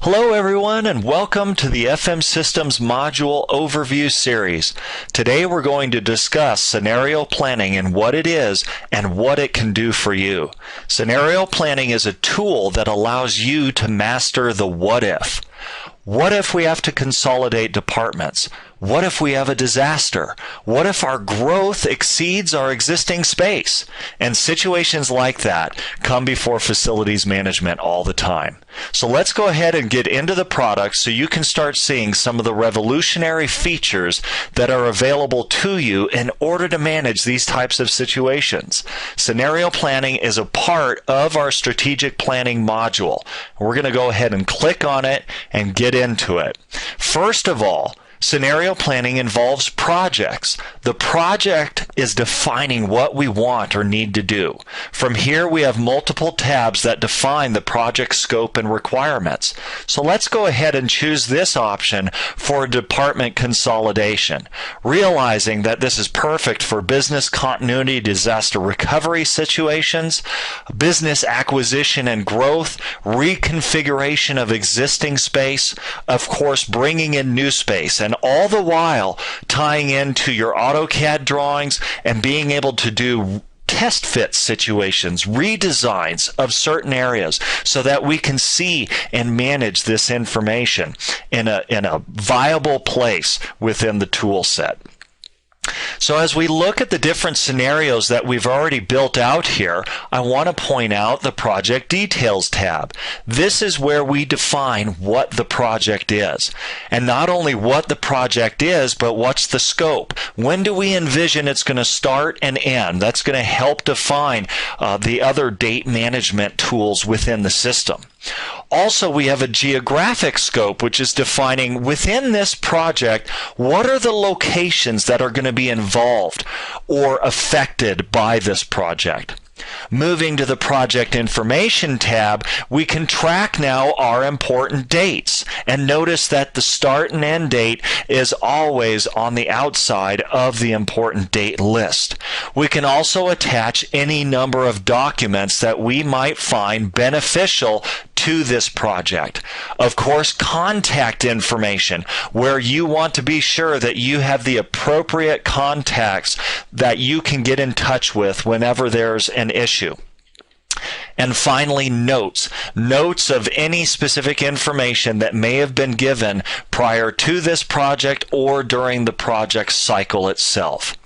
Hello everyone and welcome to the FM Systems Module Overview Series. Today we're going to discuss scenario planning and what it is and what it can do for you. Scenario planning is a tool that allows you to master the what if. What if we have to consolidate departments? What if we have a disaster? What if our growth exceeds our existing space? And situations like that come before facilities management all the time. So let's go ahead and get into the product so you can start seeing some of the revolutionary features that are available to you in order to manage these types of situations. Scenario planning is a part of our strategic planning module. We're going to go ahead and click on it and get into it. First of all, scenario planning involves projects. The project is defining what we want or need to do. From here, we have multiple tabs that define the project scope and requirements. So let's go ahead and choose this option for department consolidation, realizing that this is perfect for business continuity, disaster recovery situations, business acquisition and growth, reconfiguration of existing space, of course, bringing in new space, and all the while tying into your AutoCAD drawings and being able to do test fit situations, redesigns of certain areas so that we can see and manage this information in a viable place within the tool set. So as we look at the different scenarios that we've already built out here, I want to point out the Project Details tab. This is where we define what the project is. And not only what the project is, but what's the scope. When do we envision it's going to start and end? That's going to help define the other date management tools within the system. Also, we have a geographic scope, which is defining within this project what are the locations that are going to be involved or affected by this project. Moving to the Project Information tab, we can track now our important dates. And notice that the start and end date is always on the outside of the important date list. We can also attach any number of documents that we might find beneficial to this project. Of course, contact information, where you want to be sure that you have the appropriate contacts that you can get in touch with whenever there's an issue. And finally, notes. Notes of any specific information that may have been given prior to this project or during the project cycle itself.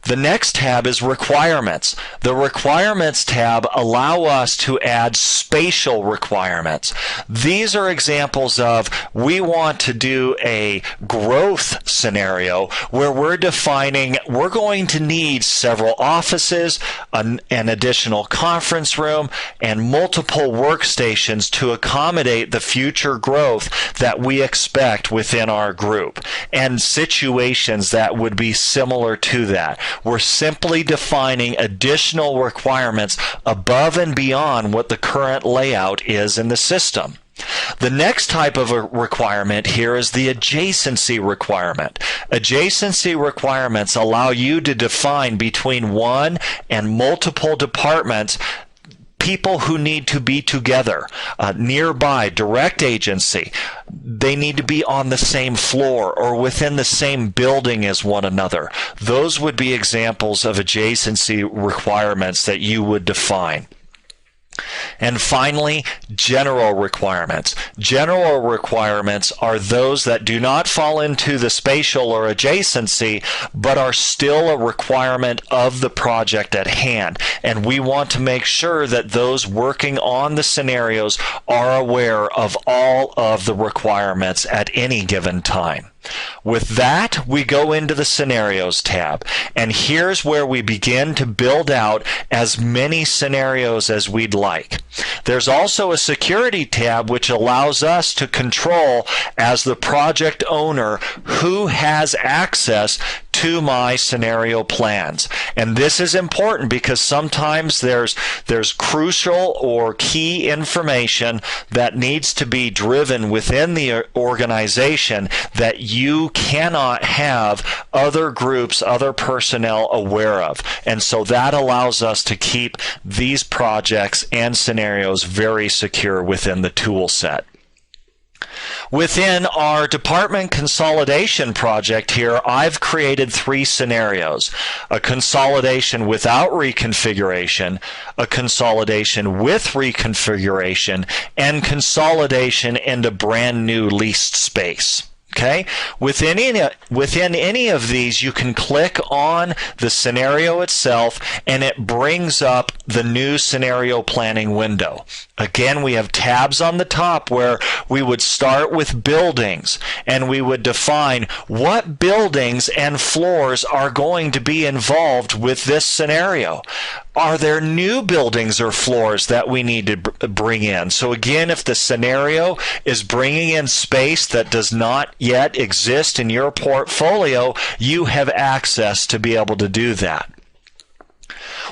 The next tab is Requirements. The Requirements tab allow us to add spatial requirements. These are examples of we want to do a growth scenario where we're defining we're going to need several offices, an additional conference room, and multiple workstations to accommodate the future growth that we expect within our group, and situations that would be similar to that. We're simply defining additional requirements above and beyond what the current layout is in the system. The next type of a requirement here is the adjacency requirement. Adjacency requirements allow you to define between one and multiple departments people who need to be together, nearby, direct agency. They need to be on the same floor or within the same building as one another. Those would be examples of adjacency requirements that you would define. And finally, general requirements. General requirements are those that do not fall into the spatial or adjacency, but are still a requirement of the project at hand. And we want to make sure that those working on the scenarios are aware of all of the requirements at any given time. With that, we go into the Scenarios tab, and here's where we begin to build out as many scenarios as we'd like. There's also a Security tab which allows us to control, as the project owner, who has access to my scenario plans. And this is important because sometimes there's crucial or key information that needs to be driven within the organization that you cannot have other groups, other personnel aware of. And so that allows us to keep these projects and scenarios very secure within the tool set. Within our department consolidation project here, I've created 3 scenarios: a consolidation without reconfiguration, a consolidation with reconfiguration, and consolidation into brand new leased space. Okay, within any of these, you can click on the scenario itself and it brings up the new scenario planning window. Again, we have tabs on the top where we would start with buildings and we would define what buildings and floors are going to be involved with this scenario. Are there new buildings or floors that we need to bring in? So again, if the scenario is bringing in space that does not yet exist in your portfolio, you have access to be able to do that.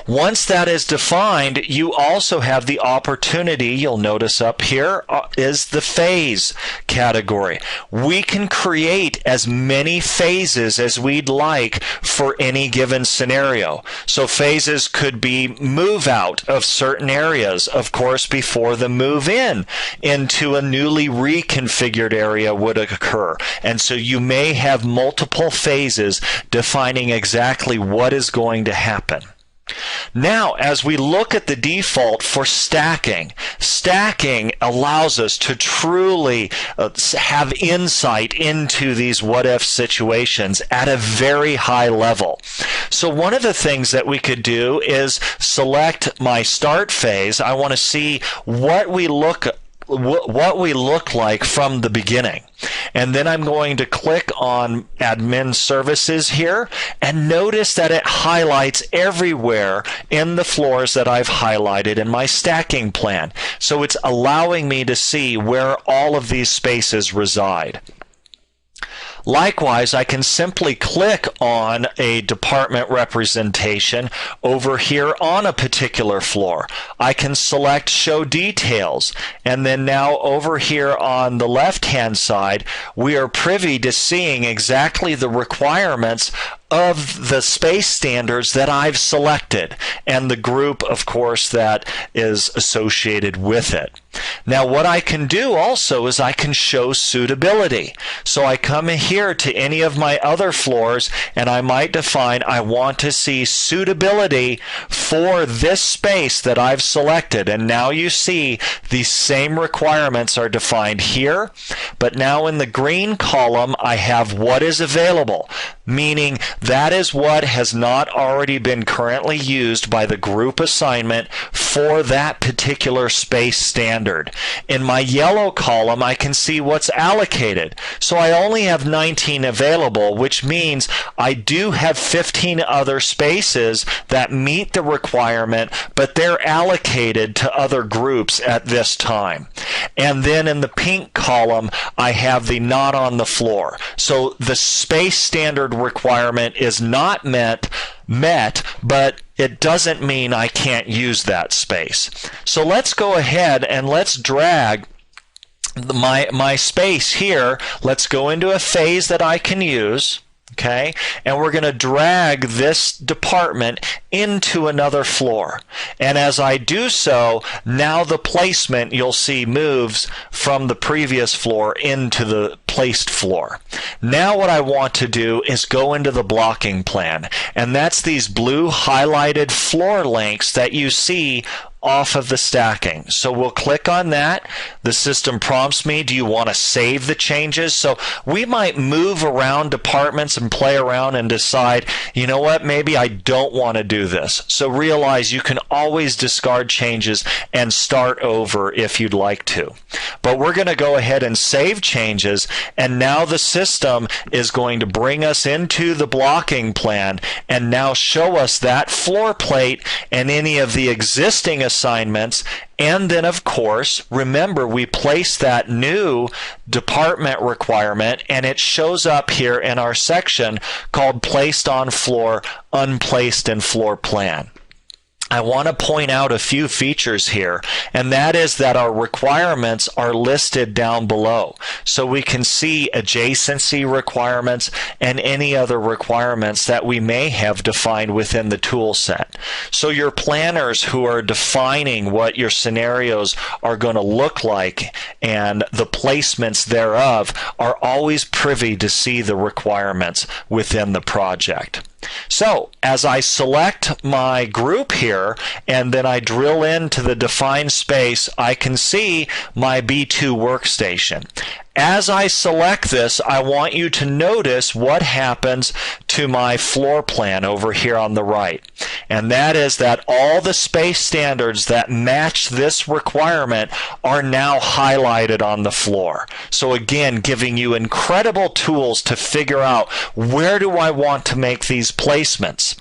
Once that is defined, you also have the opportunity, you'll notice up here, is the phase category. We can create as many phases as we'd like for any given scenario. So phases could be move out of certain areas, of course, before the move in into a newly reconfigured area would occur. And so you may have multiple phases defining exactly what is going to happen. Now, as we look at the default for stacking, stacking allows us to truly have insight into these what-if situations at a very high level. So one of the things that we could do is select my start phase. I want to see what we look like from the beginning. And then I'm going to click on Admin Services here, and notice that it highlights everywhere in the floors that I've highlighted in my stacking plan. So it's allowing me to see where all of these spaces reside. Likewise, I can simply click on a department representation over here on a particular floor. I can select Show Details, and then now over here on the left-hand side, we are privy to seeing exactly the requirements of the space standards that I've selected and the group, of course, that is associated with it. Now, what I can do also is I can show suitability. So I come here to any of my other floors and I might define I want to see suitability for this space that I've selected. And now you see these same requirements are defined here, but now in the green column I have what is available, meaning that is what has not already been currently used by the group assignment for that particular space standard. In my yellow column, I can see what's allocated. So I only have 19 available, which means I do have 15 other spaces that meet the requirement, but they're allocated to other groups at this time. And then in the pink column, I have the not on the floor. So the space standard requirement is not met, but it doesn't mean I can't use that space. So let's go ahead and let's drag my space here. Let's go into a phase that I can use. Okay, and we're going to drag this department into another floor. And as I do so, now the placement you'll see moves from the previous floor into the placed floor. Now what I want to do is go into the blocking plan, and that's these blue highlighted floor links that you see off of the stacking. So we'll click on that. The system prompts me, do you want to save the changes? So we might move around departments and play around and decide, you know what, maybe I don't want to do this. So realize you can always discard changes and start over if you'd like to. But we're going to go ahead and save changes, and now the system is going to bring us into the blocking plan and now show us that floor plate and any of the existing assignments. And then, of course, remember we placed that new department requirement, and it shows up here in our section called Placed on Floor, Unplaced in Floor Plan. I want to point out a few features here, and that is that our requirements are listed down below. So we can see adjacency requirements and any other requirements that we may have defined within the tool set. So your planners who are defining what your scenarios are going to look like and the placements thereof are always privy to see the requirements within the project. So as I select my group here and then I drill into the defined space, I can see my B2 workstation. As I select this, I want you to notice what happens to my floor plan over here on the right. And that is that all the space standards that match this requirement are now highlighted on the floor. So again, giving you incredible tools to figure out where do I want to make these placements.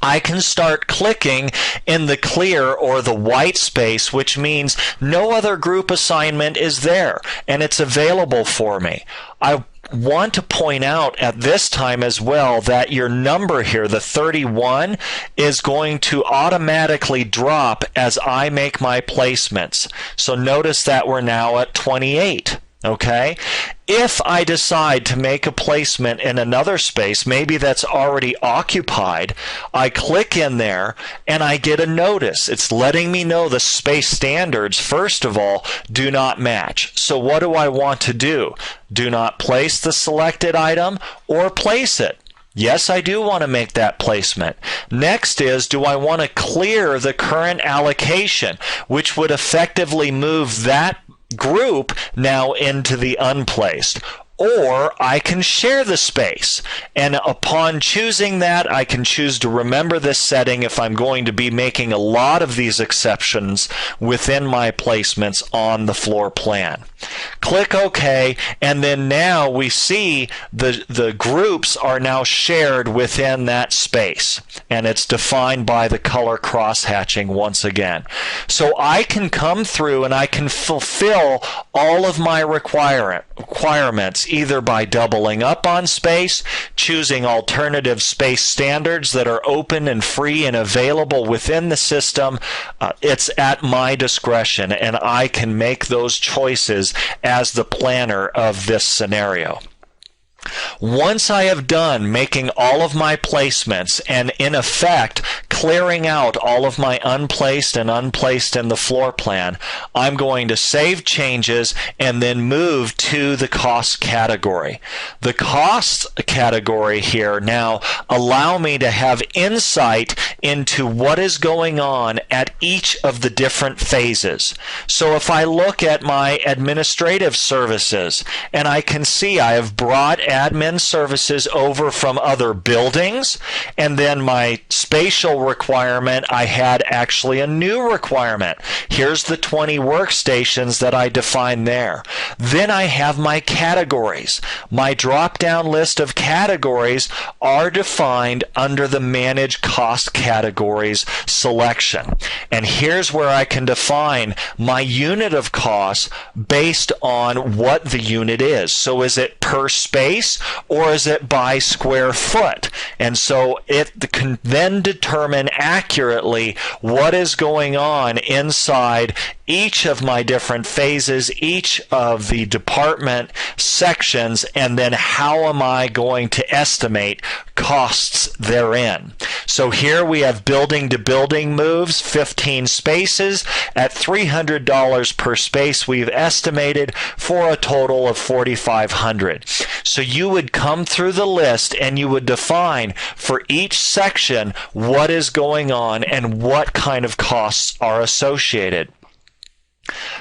I can start clicking in the clear or the white space, which means no other group assignment is there and it's available for me. I want to point out at this time as well that your number here, the 31, is going to automatically drop as I make my placements. So notice that we're now at 28. Okay, if I decide to make a placement in another space, maybe that's already occupied, I click in there and I get a notice. It's letting me know the space standards, first of all, do not match. So what do I want to do? Do not place the selected item or place it. Yes, I do want to make that placement. Next is, do I want to clear the current allocation, which would effectively move that group now into the unplaced? Or I can share the space, and upon choosing that, I can choose to remember this setting if I'm going to be making a lot of these exceptions within my placements on the floor plan. Click OK, and then now we see the groups are now shared within that space, and it's defined by the color cross-hatching once again. So I can come through and I can fulfill all of my requirements either by doubling up on space, choosing alternative space standards that are open and free and available within the system. It's at my discretion, and I can make those choices as the planner of this scenario. Once I have done making all of my placements and in effect clearing out all of my unplaced and unplaced in the floor plan, I'm going to save changes and then move to the cost category. The costs category here now allow me to have insight into what is going on at each of the different phases. So if I look at my administrative services, and I can see I have brought admin services over from other buildings, and then my spatial requirement, I had actually a new requirement. Here's the 20 workstations that I defined there. Then I have my categories. My drop-down list of categories are defined under the Manage Cost Categories selection. And here's where I can define my unit of cost based on what the unit is. So is it per space or is it by square foot? And so it can then determine accurately what is going on inside each of my different phases, each of the department sections, and then how am I going to estimate costs therein. So here we have building to building moves, 15 spaces at $300 per space we've estimated for a total of $4,500. So you would come through the list and you would define for each section what is going on and what kind of costs are associated.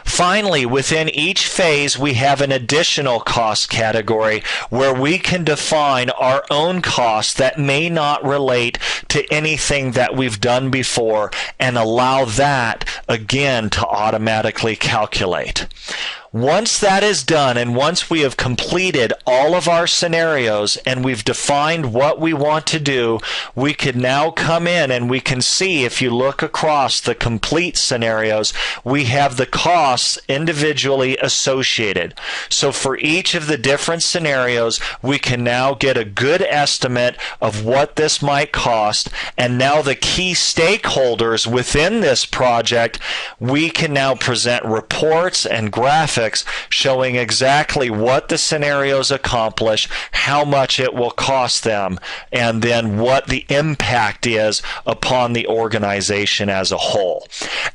Finally, within each phase, we have an additional cost category where we can define our own costs that may not relate to anything that we've done before and allow that, again, to automatically calculate. Once that is done, and once we have completed all of our scenarios and we've defined what we want to do, we can now come in and we can see, if you look across the complete scenarios, we have the costs individually associated. So for each of the different scenarios, we can now get a good estimate of what this might cost, and now the key stakeholders within this project, we can now present reports and graphics showing exactly what the scenarios accomplish, how much it will cost them, and then what the impact is upon the organization as a whole.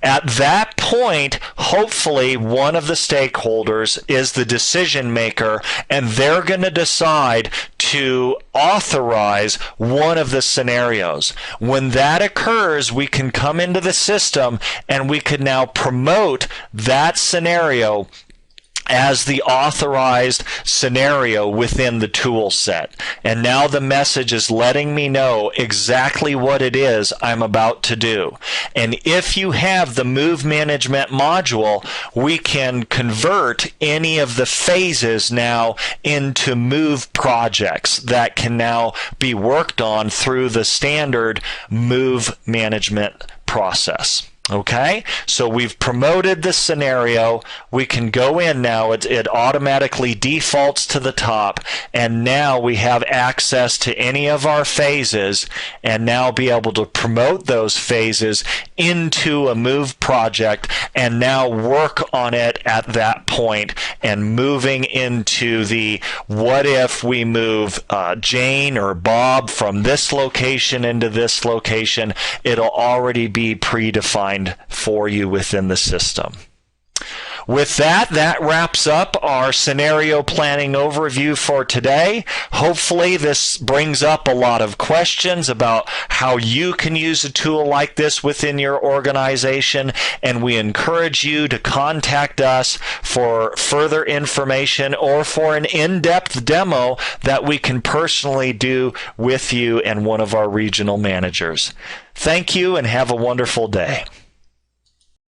At that point, hopefully one of the stakeholders is the decision maker, and they're going to decide to authorize one of the scenarios. When that occurs, we can come into the system and we can now promote that scenario as the authorized scenario within the tool set. And now the message is letting me know exactly what it is I'm about to do. And if you have the Move Management module, we can convert any of the phases now into Move projects that can now be worked on through the standard Move Management process. Okay, so we've promoted the scenario. We can go in now. It automatically defaults to the top, and now we have access to any of our phases and now be able to promote those phases into a Move project and now work on it at that point, and moving into the what if we move Jane or Bob from this location into this location. It'll already be predefined for you within the system. With that, that wraps up our scenario planning overview for today. Hopefully this brings up a lot of questions about how you can use a tool like this within your organization, and we encourage you to contact us for further information or for an in-depth demo that we can personally do with you and one of our regional managers. Thank you and have a wonderful day.